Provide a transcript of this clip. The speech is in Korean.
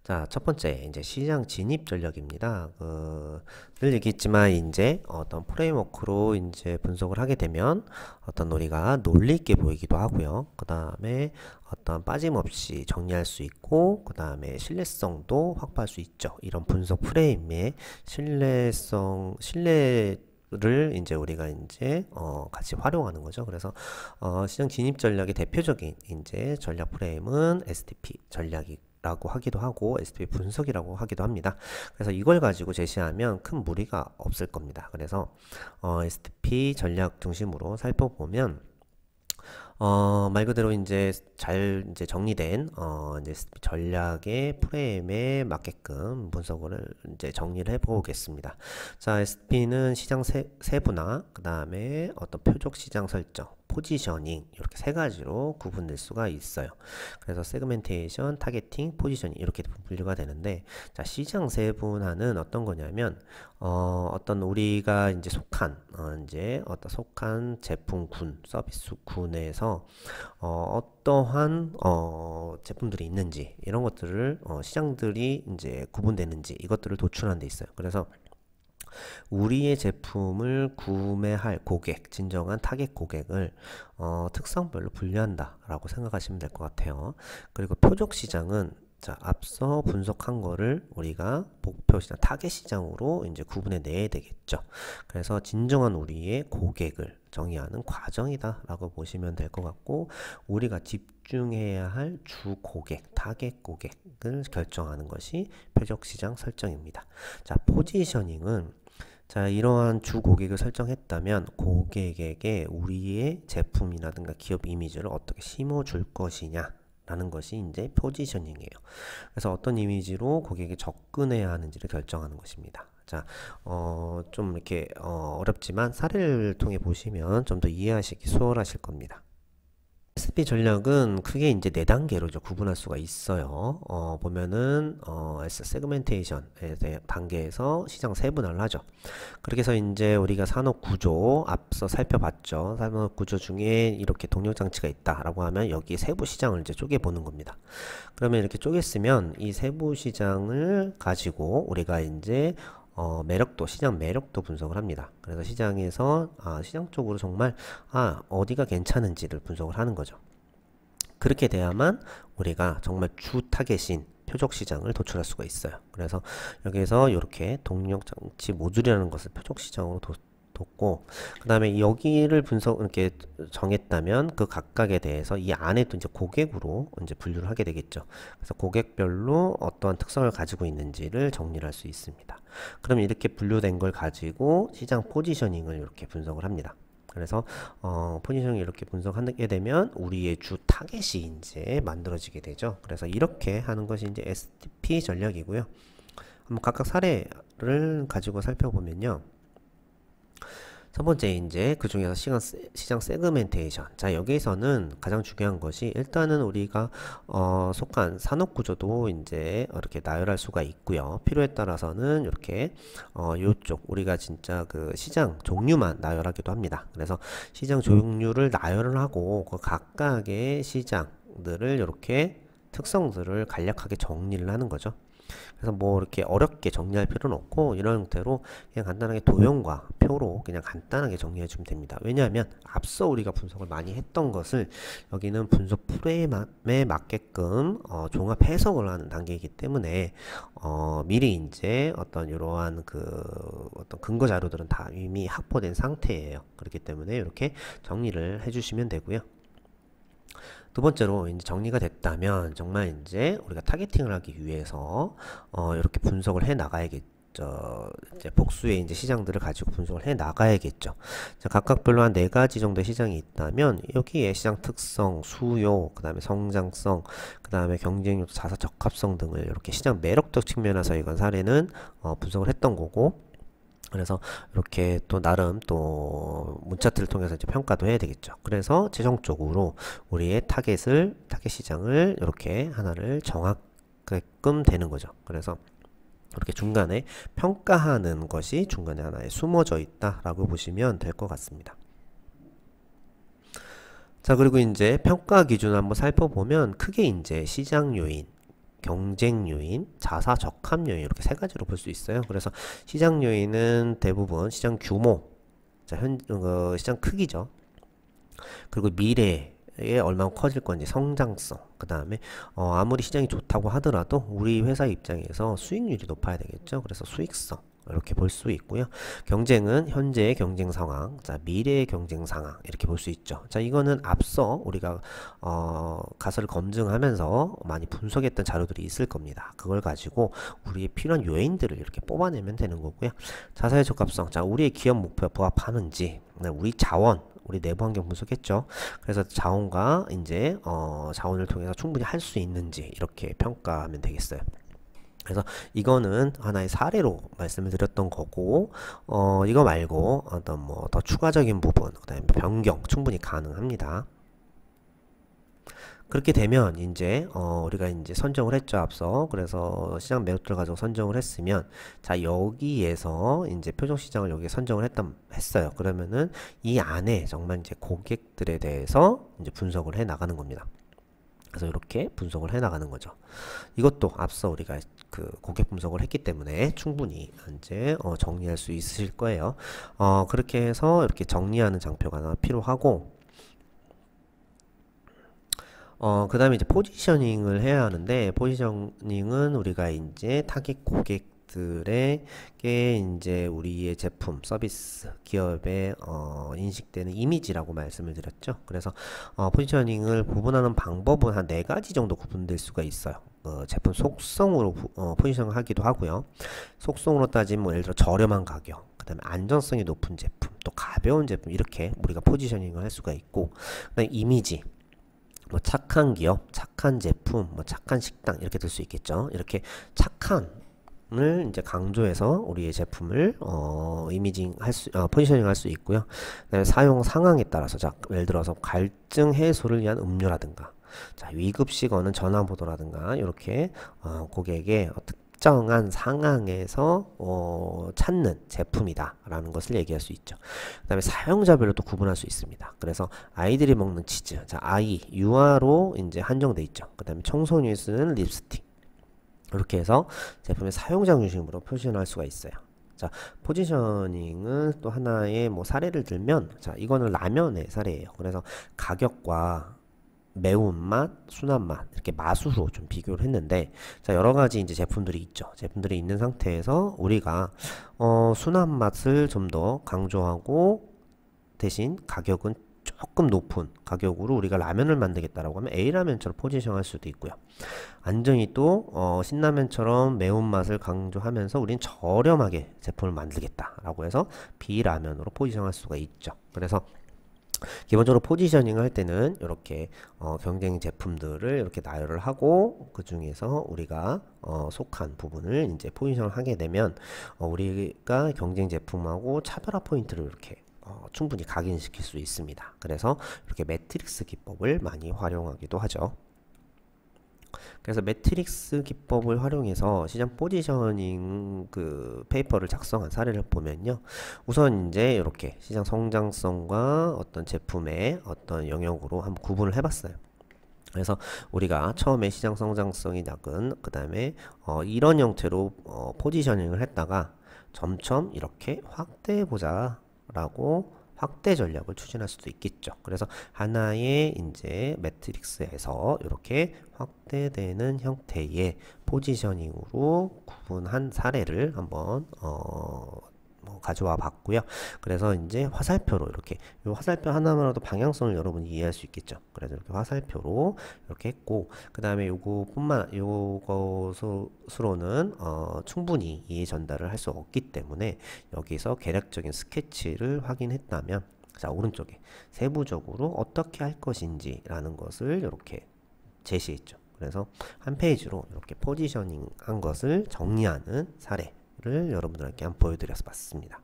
자, 첫 번째, 이제 시장 진입 전략입니다. 늘 얘기했지만, 이제 어떤 프레임워크로 이제 분석을 하게 되면, 어떤 우리가 논리 있게 보이기도 하고요. 그 다음에 어떤 빠짐없이 정리할 수 있고, 그 다음에 신뢰성도 확보할 수 있죠. 이런 분석 프레임의 신뢰를 이제 우리가 이제 같이 활용하는 거죠. 그래서 시장 진입 전략의 대표적인 이제 전략 프레임은 STP 전략이 라고 하기도 하고 STP 분석이라고 하기도 합니다. 그래서 이걸 가지고 제시하면 큰 무리가 없을 겁니다. 그래서 STP 전략 중심으로 살펴보면 말 그대로 이제 잘 이제 정리된 이제 전략의 프레임에 맞게끔 분석을 이제 정리를 해보겠습니다. 자, SP는 시장 세분화, 그 다음에 어떤 표적 시장 설정, 포지셔닝 이렇게 세 가지로 구분될 수가 있어요. 그래서 세그멘테이션, 타겟팅, 포지셔닝 이렇게 분류가 되는데, 자, 시장 세분화는 어떤 거냐면 어떤 우리가 이제 속한 제품군, 서비스군에서 어떠한 제품들이 있는지 이런 것들을 시장들이 이제 구분되는지 이것들을 도출하는 데 있어요. 그래서 우리의 제품을 구매할 고객, 진정한 타겟 고객을 특성별로 분류한다 라고 생각하시면 될 것 같아요. 그리고 표적 시장은 자, 앞서 분석한 거를 우리가 목표 시장, 타겟 시장으로 이제 구분해 내야 되겠죠. 그래서 진정한 우리의 고객을 정의하는 과정이다 라고 보시면 될 것 같고, 우리가 집중해야 할 주 고객, 타겟 고객을 결정하는 것이 표적 시장 설정입니다. 자, 포지셔닝은 자, 이러한 주 고객을 설정했다면 고객에게 우리의 제품이라든가 기업 이미지를 어떻게 심어줄 것이냐 라는 것이 이제 포지셔닝이에요. 그래서 어떤 이미지로 고객에 접근해야 하는지를 결정하는 것입니다. 자, 좀 이렇게 어렵지만 사례를 통해 보시면 좀 더 이해하시기 수월하실 겁니다. SB 전략은 크게 이제 네 단계로 구분할 수가 있어요. 보면은 세그멘테이션의 단계에서 시장 세분화를 하죠. 그렇게 해서 이제 우리가 산업 구조 앞서 살펴봤죠. 산업 구조 중에 이렇게 동력 장치가 있다라고 하면 여기 세부 시장을 이제 쪼개 보는 겁니다. 그러면 이렇게 쪼갰으면 이 세부 시장을 가지고 우리가 이제 시장 매력도 분석을 합니다. 그래서 시장에서 시장 쪽으로 정말 어디가 괜찮은지를 분석을 하는 거죠. 그렇게 돼야만 우리가 정말 주 타겟인 표적 시장을 도출할 수가 있어요. 그래서 여기에서 이렇게 동력 장치 모듈이라는 것을 표적 시장으로 뒀고, 그 다음에 여기를 이렇게 정했다면 그 각각에 대해서 이 안에 또 이제 고객으로 이제 분류를 하게 되겠죠. 그래서 고객별로 어떠한 특성을 가지고 있는지를 정리를 할 수 있습니다. 그러면 이렇게 분류된 걸 가지고 시장 포지셔닝을 이렇게 분석을 합니다. 그래서 포지셔닝 이렇게 분석하게 되면 우리의 주 타겟이 이제 만들어지게 되죠. 그래서 이렇게 하는 것이 이제 STP 전략이고요. 한번 각각 사례를 가지고 살펴보면요. 첫 번째 이제 그 중에서 시장 세그멘테이션. 자, 여기에서는 가장 중요한 것이 일단은 우리가 속한 산업 구조도 이제 이렇게 나열할 수가 있고요. 필요에 따라서는 이렇게 요쪽 우리가 진짜 그 시장 종류만 나열하기도 합니다. 그래서 시장 종류를 나열을 하고 그 각각의 시장들을 이렇게 특성들을 간략하게 정리를 하는 거죠. 그래서 뭐 이렇게 어렵게 정리할 필요는 없고 이런 형태로 그냥 간단하게 도형과 표로 그냥 간단하게 정리해 주면 됩니다. 왜냐하면 앞서 우리가 분석을 많이 했던 것을 여기는 분석 프레임에 맞게끔 종합 해석을 하는 단계이기 때문에 미리 이제 어떤 이러한 어떤 근거 자료들은 다 이미 확보된 상태예요. 그렇기 때문에 이렇게 정리를 해주시면 되고요. 두 번째로 이제 정리가 됐다면 정말 이제 우리가 타겟팅을 하기 위해서 이렇게 분석을 해 나가야겠죠. 이제 복수의 이제 시장들을 가지고 분석을 해 나가야겠죠. 자, 각각별로 한 네 가지 정도의 시장이 있다면 여기에 시장 특성, 수요, 그 다음에 성장성, 그 다음에 경쟁력, 자사 적합성 등을 이렇게 시장 매력적 측면에서 이건 사례는 분석을 했던 거고, 그래서 이렇게 또 나름 또 문차트를 통해서 이제 평가도 해야 되겠죠. 그래서 최종적으로 우리의 타겟 시장을 이렇게 하나를 정하게끔 되는 거죠. 그래서 이렇게 중간에 평가하는 것이 중간에 하나에 숨어져 있다라고 보시면 될 것 같습니다. 자, 그리고 이제 평가 기준을 한번 살펴보면 크게 이제 시장 요인, 경쟁 요인, 자사 적합 요인 이렇게 세 가지로 볼 수 있어요. 그래서 시장 요인은 대부분 시장 규모, 자, 시장 크기죠. 그리고 미래에 얼마나 커질 건지 성장성, 그 다음에 아무리 시장이 좋다고 하더라도 우리 회사 입장에서 수익률이 높아야 되겠죠. 그래서 수익성 이렇게 볼 수 있고요. 경쟁은 현재의 경쟁 상황, 자, 미래의 경쟁 상황 이렇게 볼 수 있죠. 자, 이거는 앞서 우리가 가설을 검증하면서 많이 분석했던 자료들이 있을 겁니다. 그걸 가지고 우리의 필요한 요인들을 이렇게 뽑아내면 되는 거고요. 자사의 적합성, 자, 우리의 기업 목표에 부합하는지, 우리 자원, 우리 내부 환경 분석했죠. 그래서 자원과 이제 자원을 통해서 충분히 할 수 있는지 이렇게 평가하면 되겠어요. 그래서 이거는 하나의 사례로 말씀을 드렸던 거고, 이거 말고 어떤 뭐 더 추가적인 부분, 그다음에 변경 충분히 가능합니다. 그렇게 되면 이제 우리가 이제 선정을 했죠, 앞서. 그래서 시장 매우를 가지고 선정을 했으면, 자, 여기에서 이제 표적 시장을 여기에 선정을 했어요. 그러면은 이 안에 정말 이제 고객들에 대해서 이제 분석을 해 나가는 겁니다. 그래서 이렇게 분석을 해 나가는 거죠. 이것도 앞서 우리가 그 고객 분석을 했기 때문에 충분히 이제 정리할 수 있으실 거예요. 그렇게 해서 이렇게 정리하는 장표가 하나 필요하고, 그 다음에 이제 포지셔닝을 해야 하는데, 포지셔닝은 우리가 이제 타겟 고객들에게 이제 우리의 제품, 서비스, 기업에 인식되는 이미지라고 말씀을 드렸죠. 그래서 포지셔닝을 구분하는 방법은 한 4가지 정도 구분될 수가 있어요. 제품 속성으로 포지셔닝을 하기도 하고요. 속성으로 따지면 뭐 예를 들어 저렴한 가격, 그 다음에 안전성이 높은 제품, 또 가벼운 제품, 이렇게 우리가 포지셔닝을 할 수가 있고, 그 다음에 이미지, 뭐 착한 기업, 착한 제품, 뭐 착한 식당 이렇게 될 수 있겠죠. 이렇게 착한을 이제 강조해서 우리의 제품을 포지셔닝 할 수 있고요. 그다음에 사용 상황에 따라서, 자, 예를 들어서 갈증 해소를 위한 음료라든가, 자, 위급시거는 전화번호라든가 이렇게 고객의 특정한 상황에서 찾는 제품이다 라는 것을 얘기할 수 있죠. 그 다음에 사용자별로 또 구분할 수 있습니다. 그래서 아이들이 먹는 치즈, 자, 아이, 유아로 이제 한정돼 있죠. 그 다음에 청소년이 쓰는 립스틱, 이렇게 해서 제품의 사용자 중심으로 표시할 수가 있어요. 자, 포지셔닝은 또 하나의 뭐 사례를 들면, 자, 이거는 라면의 사례예요. 그래서 가격과 매운맛, 순한맛 이렇게 맛으로 좀 비교를 했는데, 자, 여러가지 이제 제품들이 있죠. 제품들이 있는 상태에서 우리가 순한맛을 좀 더 강조하고 대신 가격은 조금 높은 가격으로 우리가 라면을 만들겠다라고 하면 A라면처럼 포지션할 수도 있고요. 완전히 또 신라면처럼 매운맛을 강조하면서 우린 저렴하게 제품을 만들겠다라고 해서 B라면으로 포지션할 수가 있죠. 그래서 기본적으로 포지셔닝을 할 때는 이렇게 경쟁 제품들을 이렇게 나열을 하고, 그 중에서 우리가 속한 부분을 이제 포지션을 하게 되면 우리가 경쟁 제품하고 차별화 포인트를 이렇게 충분히 각인시킬 수 있습니다. 그래서 이렇게 매트릭스 기법을 많이 활용하기도 하죠. 그래서 매트릭스 기법을 활용해서 시장 포지셔닝 그 페이퍼를 작성한 사례를 보면요. 우선 이제 이렇게 시장 성장성과 어떤 제품의 어떤 영역으로 한번 구분을 해봤어요. 그래서 우리가 처음에 시장 성장성이 작은, 그 다음에 이런 형태로 포지셔닝을 했다가 점점 이렇게 확대해보자 라고 확대 전략을 추진할 수도 있겠죠. 그래서 하나의 이제 매트릭스에서 이렇게 확대되는 형태의 포지셔닝으로 구분한 사례를 한번 가져와 봤고요. 그래서 이제 화살표로 이렇게, 이 화살표 하나만으로도 방향성을 여러분이 이해할 수 있겠죠. 그래서 이렇게 화살표로 이렇게 했고, 그 다음에 요것으로는 충분히 이해 전달을 할 수 없기 때문에 여기서 계략적인 스케치를 확인했다면, 자, 오른쪽에 세부적으로 어떻게 할 것인지 라는 것을 이렇게 제시했죠. 그래서 한 페이지로 이렇게 포지셔닝 한 것을 정리하는 사례 를 여러분들에게 한번 보여드려 봤습니다.